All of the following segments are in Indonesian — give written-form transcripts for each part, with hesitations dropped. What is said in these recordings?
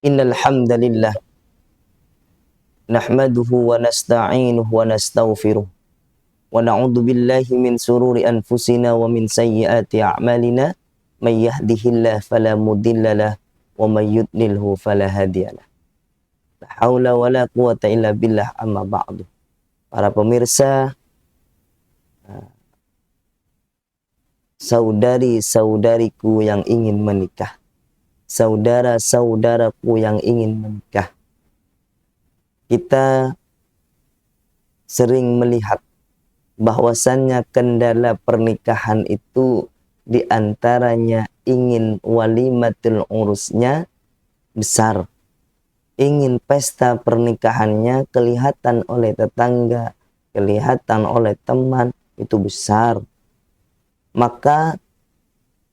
Innal hamdalillah nahmaduhu wa nasta'inuhu wa nastaghfiruh wa na'udzu billahi min sururi anfusina wa min sayyiati a'malina may yahdihillahu fala mudhillalah wa may yudlilhu fala hadiyalah. La haula wala quwata illa billah, amma ba'du. Para pemirsa, saudari-saudariku yang ingin menikah, saudara-saudaraku yang ingin menikah, kita sering melihat bahwasannya kendala pernikahan itu diantaranya ingin walimatul urusnya besar, ingin pesta pernikahannya kelihatan oleh tetangga, kelihatan oleh teman itu besar. Maka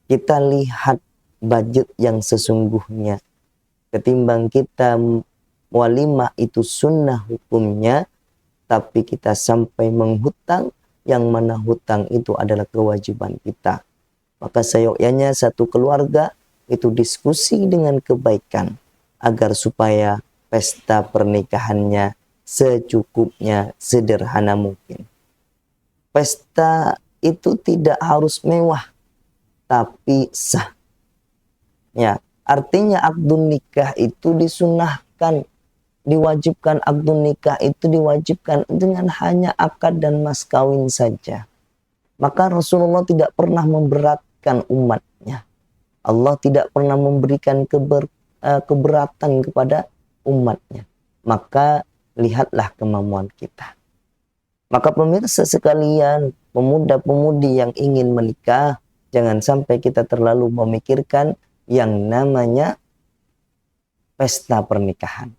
kita lihat budget yang sesungguhnya. Ketimbang kita walimah itu sunnah hukumnya, tapi kita sampai menghutang, yang mana hutang itu adalah kewajiban kita. Maka seyogyanya satu keluarga itu diskusi dengan kebaikan, agar supaya pesta pernikahannya secukupnya, sederhana mungkin. Pesta itu tidak harus mewah, tapi sah. Ya, artinya akdun nikah itu disunahkan, diwajibkan. Akdun nikah itu diwajibkan dengan hanya akad dan mas kawin saja. Maka Rasulullah tidak pernah memberatkan umatnya. Allah tidak pernah memberikan keberatan kepada umatnya. Maka lihatlah kemampuan kita. Maka pemirsa sekalian, pemuda-pemudi yang ingin menikah, jangan sampai kita terlalu memikirkan yang namanya pesta pernikahan.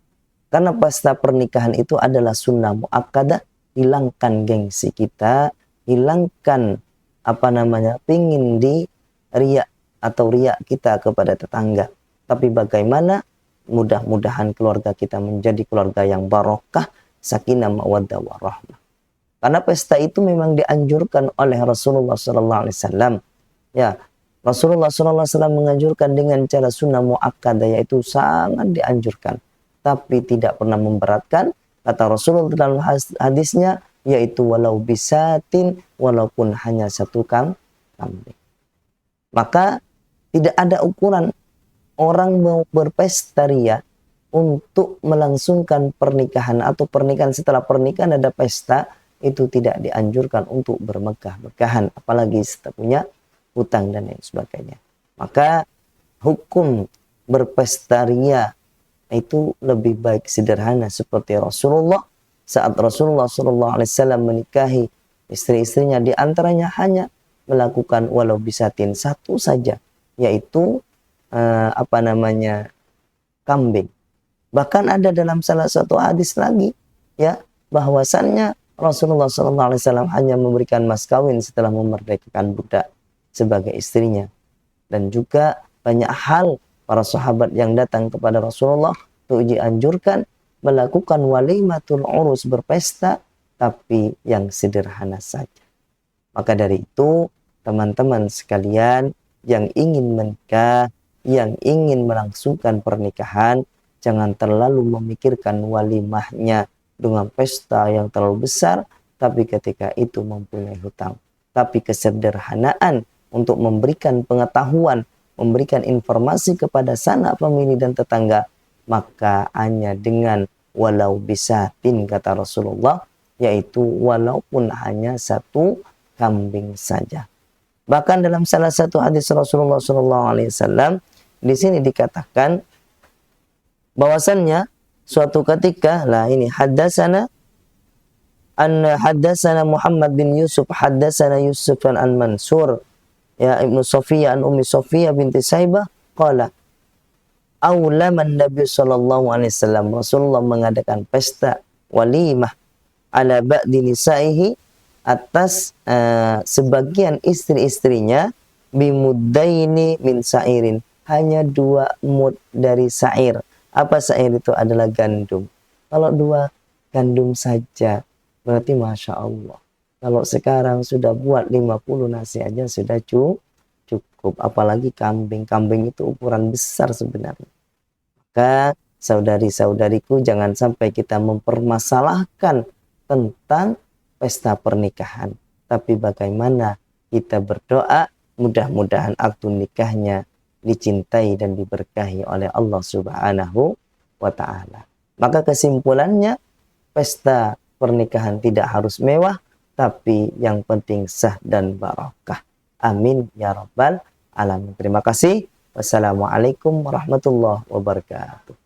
Karena pesta pernikahan itu adalah sunnah muakkadah. Hilangkan gengsi kita, hilangkan pingin di riak atau riak kita kepada tetangga. Tapi bagaimana? Mudah-mudahan keluarga kita menjadi keluarga yang barokah, sakinah, mawaddah, warahmah. Karena pesta itu memang dianjurkan oleh Rasulullah SAW. Ya, Rasulullah SAW menganjurkan dengan cara sunnah muakkadah, yaitu sangat dianjurkan, tapi tidak pernah memberatkan. Kata Rasulullah dalam hadisnya, yaitu walau bisatin, walaupun hanya satu kambing. Maka tidak ada ukuran orang mau berpesta ria untuk melangsungkan pernikahan, atau pernikahan setelah pernikahan ada pesta, itu tidak dianjurkan untuk bermegah-megahan, apalagi setelah punya hutang dan lain sebagainya. Maka hukum berpesta ria itu lebih baik sederhana, seperti Rasulullah. Saat Rasulullah SAW menikahi istri-istrinya, diantaranya hanya melakukan walau bisatin, satu saja, yaitu kambing. Bahkan ada dalam salah satu hadis lagi, ya, bahwasannya Rasulullah SAW hanya memberikan mas kawin setelah memerdekakan budak sebagai istrinya. Dan juga banyak hal para sahabat yang datang kepada Rasulullah untuk dianjurkan melakukan walimatul urus, berpesta, tapi yang sederhana saja. Maka dari itu, teman-teman sekalian yang ingin menikah, yang ingin melangsungkan pernikahan, jangan terlalu memikirkan walimahnya dengan pesta yang terlalu besar, tapi ketika itu mempunyai hutang. Tapi kesederhanaan untuk memberikan pengetahuan, memberikan informasi kepada sanak famili dan tetangga, maka hanya dengan walau bisatin, kata Rasulullah, yaitu walaupun hanya satu kambing saja. Bahkan dalam salah satu hadis Rasulullah SAW, di sini dikatakan bahwasannya suatu ketika, haddatsana Muhammad bin Yusuf, haddatsana Yusuf an Mansur, ya Ibnu Safiyah an Ummi Safiyah binti Saibah, qala aulaman Nabi sallallahu alaihi wasallam, Rasulullah mengadakan pesta walimah ala ba'di nisaihi, atas sebagian istri-istrinya, bimuddaini min sa'irin, hanya 2 mud dari sa'ir. Apa sa'ir itu? Adalah gandum. Kalau 2 gandum saja, berarti Masya Allah. Kalau sekarang sudah buat 50 nasi aja sudah cukup. Apalagi kambing. Kambing itu ukuran besar sebenarnya. Maka saudari-saudariku, jangan sampai kita mempermasalahkan tentang pesta pernikahan, tapi bagaimana kita berdoa mudah-mudahan akad nikahnya dicintai dan diberkahi oleh Allah Subhanahu wa taala. Maka kesimpulannya, pesta pernikahan tidak harus mewah, tapi yang penting sah dan barakah. Amin ya rabbal alamin. Terima kasih. Wassalamualaikum warahmatullahi wabarakatuh.